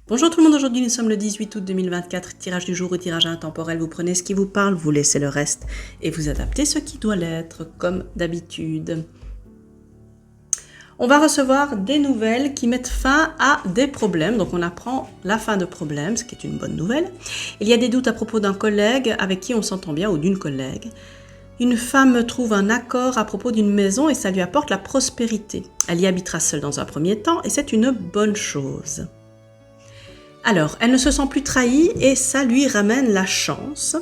Bonjour tout le monde, aujourd'hui nous sommes le 18 août 2024, tirage du jour ou tirage intemporel, vous prenez ce qui vous parle, vous laissez le reste et vous adaptez ce qui doit l'être, comme d'habitude. On va recevoir des nouvelles qui mettent fin à des problèmes, donc on apprend la fin de problèmes, ce qui est une bonne nouvelle. Il y a des doutes à propos d'un collègue avec qui on s'entend bien ou d'une collègue. Une femme trouve un accord à propos d'une maison et ça lui apporte la prospérité. Elle y habitera seule dans un premier temps et c'est une bonne chose. Alors, elle ne se sent plus trahie et ça lui ramène la chance.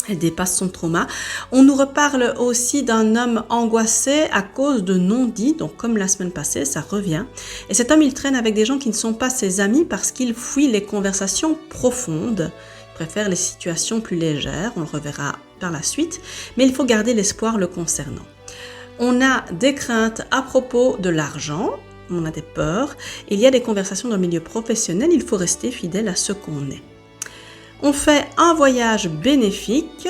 Elle dépasse son trauma. On nous reparle aussi d'un homme angoissé à cause de non-dits, donc comme la semaine passée, ça revient. Et cet homme, il traîne avec des gens qui ne sont pas ses amis parce qu'il fuit les conversations profondes. Il préfère les situations plus légères, on le reverra par la suite, mais il faut garder l'espoir le concernant. On a des craintes à propos de l'argent. On a des peurs, il y a des conversations dans le milieu professionnel, il faut rester fidèle à ce qu'on est. On fait un voyage bénéfique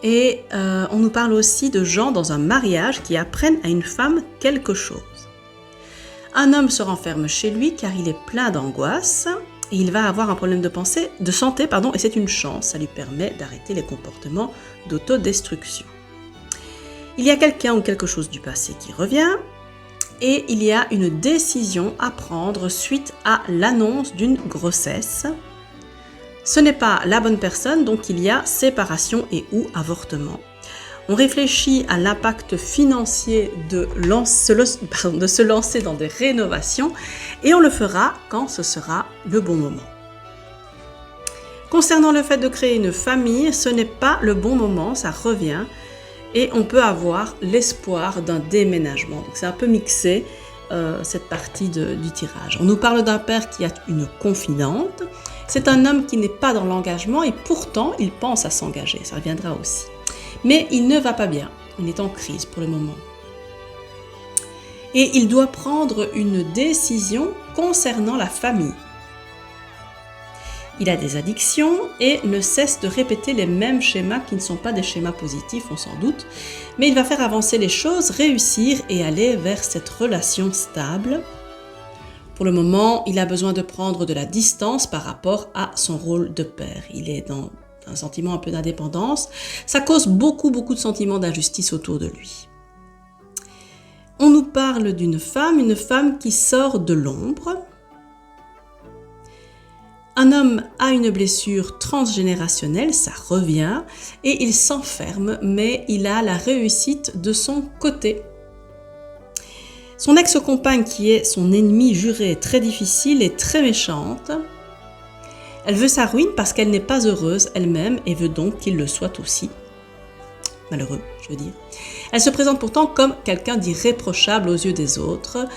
et on nous parle aussi de gens dans un mariage qui apprennent à une femme quelque chose. Un homme se renferme chez lui car il est plein d'angoisse et il va avoir un problème de santé, et c'est une chance, ça lui permet d'arrêter les comportements d'autodestruction. Il y a quelqu'un ou quelque chose du passé qui revient et il y a une décision à prendre suite à l'annonce d'une grossesse. Ce n'est pas la bonne personne, donc il y a séparation et ou avortement. On réfléchit à l'impact financier de se lancer dans des rénovations et on le fera quand ce sera le bon moment. Concernant le fait de créer une famille, ce n'est pas le bon moment, ça revient. Et on peut avoir l'espoir d'un déménagement. Donc c'est un peu mixé, cette partie du tirage. On nous parle d'un père qui a une confidente. C'est un homme qui n'est pas dans l'engagement et pourtant il pense à s'engager. Ça reviendra aussi. Mais il ne va pas bien. Il est en crise pour le moment. Et il doit prendre une décision concernant la famille. Il a des addictions et ne cesse de répéter les mêmes schémas qui ne sont pas des schémas positifs, on s'en doute, mais il va faire avancer les choses, réussir et aller vers cette relation stable. Pour le moment, il a besoin de prendre de la distance par rapport à son rôle de père. Il est dans un sentiment un peu d'indépendance. Ça cause beaucoup de sentiments d'injustice autour de lui. On nous parle d'une femme, une femme qui sort de l'ombre. Un homme a une blessure transgénérationnelle, ça revient, et il s'enferme, mais il a la réussite de son côté. Son ex-compagne, qui est son ennemie jurée, est très difficile et très méchante. Elle veut sa ruine parce qu'elle n'est pas heureuse elle-même et veut donc qu'il le soit aussi. Malheureux, je veux dire. Elle se présente pourtant comme quelqu'un d'irréprochable aux yeux des autres.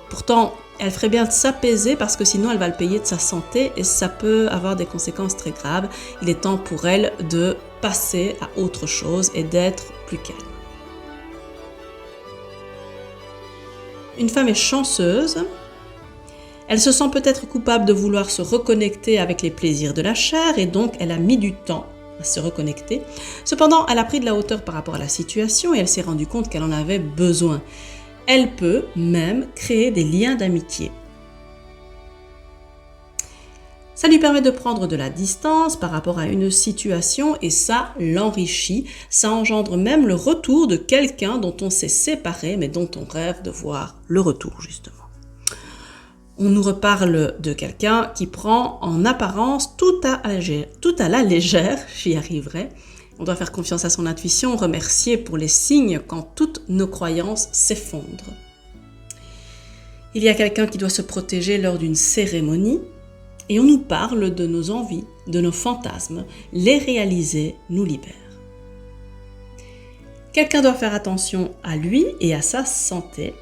Pourtant, elle ferait bien de s'apaiser parce que sinon elle va le payer de sa santé et ça peut avoir des conséquences très graves. Il est temps pour elle de passer à autre chose et d'être plus calme. Une femme est chanceuse. Elle se sent peut-être coupable de vouloir se reconnecter avec les plaisirs de la chair et donc elle a mis du temps à se reconnecter. Cependant, elle a pris de la hauteur par rapport à la situation et elle s'est rendue compte qu'elle en avait besoin. Elle peut même créer des liens d'amitié. Ça lui permet de prendre de la distance par rapport à une situation et ça l'enrichit. Ça engendre même le retour de quelqu'un dont on s'est séparé mais dont on rêve de voir le retour justement. On nous reparle de quelqu'un qui prend en apparence tout à la légère, j'y arriverai. On doit faire confiance à son intuition, remercier pour les signes quand toutes nos croyances s'effondrent. Il y a quelqu'un qui doit se protéger lors d'une cérémonie et on nous parle de nos envies, de nos fantasmes. Les réaliser nous libère. Quelqu'un doit faire attention à lui et à sa santé.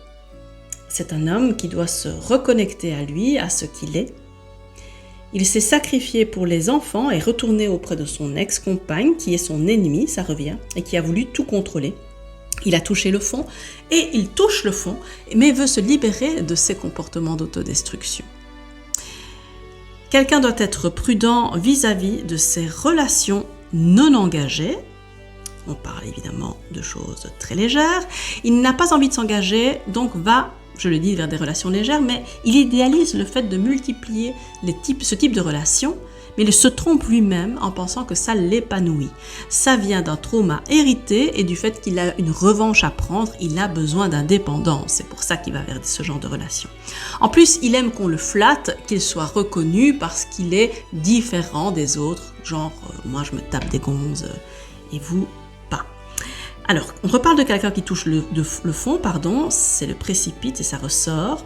C'est un homme qui doit se reconnecter à lui, à ce qu'il est. Il s'est sacrifié pour les enfants et retourné auprès de son ex-compagne, qui est son ennemi, ça revient, et qui a voulu tout contrôler. Il a touché le fond, et il touche le fond, mais veut se libérer de ses comportements d'autodestruction. Quelqu'un doit être prudent vis-à-vis de ses relations non engagées. On parle évidemment de choses très légères. Il n'a pas envie de s'engager, donc va je le dis, vers des relations légères, mais il idéalise le fait de multiplier ce type de relations, mais il se trompe lui-même en pensant que ça l'épanouit. Ça vient d'un trauma hérité et du fait qu'il a une revanche à prendre, il a besoin d'indépendance. C'est pour ça qu'il va vers ce genre de relation. En plus, il aime qu'on le flatte, qu'il soit reconnu parce qu'il est différent des autres. Genre, moi je me tape des gonzes et vous, pas. Alors, on reparle de quelqu'un qui touche le fond, c'est le précipice et ça ressort.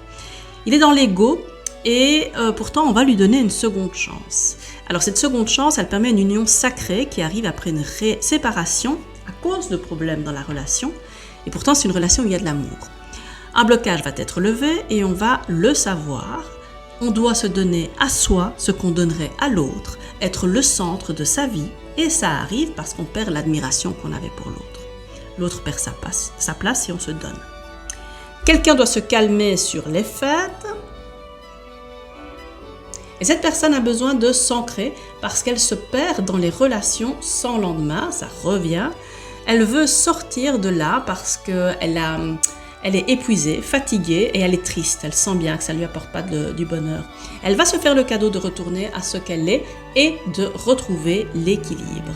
Il est dans l'ego et pourtant on va lui donner une seconde chance. Alors cette seconde chance, elle permet une union sacrée qui arrive après une séparation à cause de problèmes dans la relation. Et pourtant c'est une relation où il y a de l'amour. Un blocage va être levé et on va le savoir. On doit se donner à soi ce qu'on donnerait à l'autre, être le centre de sa vie. Et ça arrive parce qu'on perd l'admiration qu'on avait pour l'autre. L'autre perd sa place et on se donne. Quelqu'un doit se calmer sur les fêtes. Et cette personne a besoin de s'ancrer parce qu'elle se perd dans les relations sans lendemain, ça revient. Elle veut sortir de là parce qu'elle est épuisée, fatiguée et elle est triste. Elle sent bien que ça ne lui apporte pas du bonheur. Elle va se faire le cadeau de retourner à ce qu'elle est et de retrouver l'équilibre.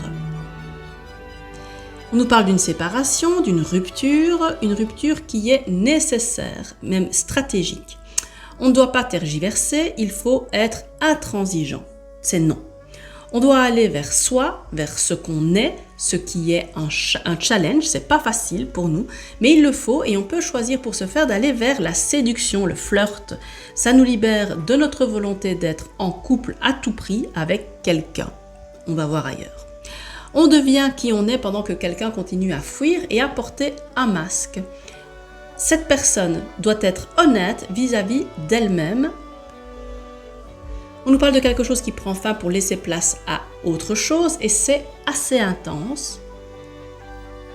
On nous parle d'une séparation, d'une rupture, une rupture qui est nécessaire, même stratégique. On ne doit pas tergiverser, il faut être intransigeant. C'est non. On doit aller vers soi, vers ce qu'on est, ce qui est un challenge. C'est pas facile pour nous, mais il le faut et on peut choisir pour ce faire d'aller vers la séduction, le flirt. Ça nous libère de notre volonté d'être en couple à tout prix avec quelqu'un. On va voir ailleurs. On devient qui on est pendant que quelqu'un continue à fuir et à porter un masque. Cette personne doit être honnête vis-à-vis d'elle-même. On nous parle de quelque chose qui prend fin pour laisser place à autre chose et c'est assez intense.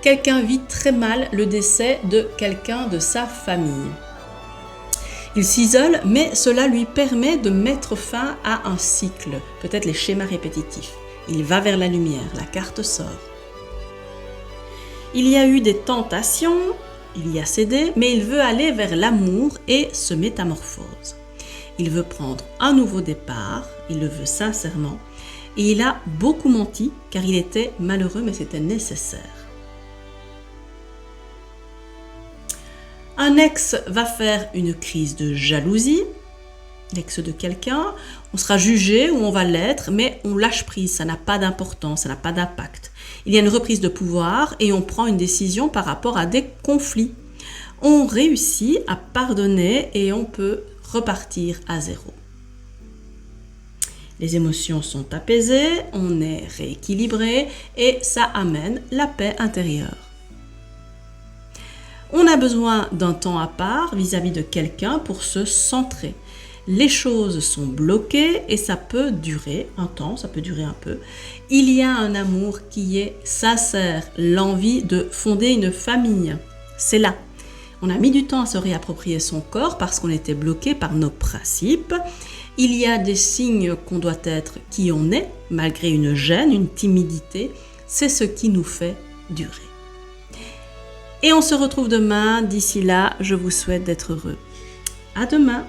Quelqu'un vit très mal le décès de quelqu'un de sa famille. Il s'isole, mais cela lui permet de mettre fin à un cycle, peut-être les schémas répétitifs. Il va vers la lumière, la carte sort. Il y a eu des tentations, il y a cédé, mais il veut aller vers l'amour et se métamorphose. Il veut prendre un nouveau départ, il le veut sincèrement, et il a beaucoup menti car il était malheureux mais c'était nécessaire. Un ex va faire une crise de jalousie, l'ex de quelqu'un, on sera jugé ou on va l'être, mais on lâche prise, ça n'a pas d'importance, ça n'a pas d'impact. Il y a une reprise de pouvoir et on prend une décision par rapport à des conflits. On réussit à pardonner et on peut repartir à zéro. Les émotions sont apaisées, on est rééquilibré et ça amène la paix intérieure. On a besoin d'un temps à part vis-à-vis de quelqu'un pour se centrer. Les choses sont bloquées et ça peut durer un temps, ça peut durer un peu. Il y a un amour qui est sincère, l'envie de fonder une famille. C'est là. On a mis du temps à se réapproprier son corps parce qu'on était bloqué par nos principes. Il y a des signes qu'on doit être qui on est, malgré une gêne, une timidité. C'est ce qui nous fait durer. Et on se retrouve demain. D'ici là, je vous souhaite d'être heureux. À demain!